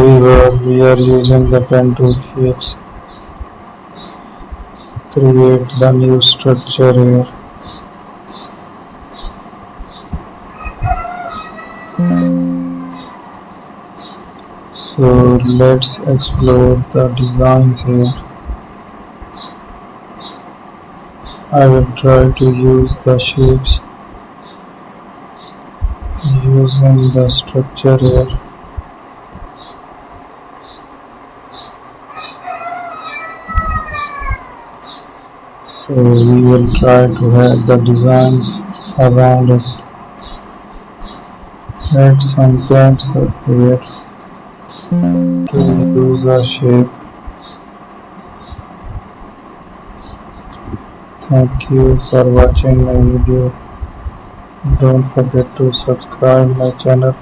We are using the pen tool here. Create the new structure here. So let's explore the designs here. I will try to use the shapes using the structure here. So we will try to have the designs around it. Add some cancel here to use a shape. Thank you for watching my video. Don't forget to subscribe my channel.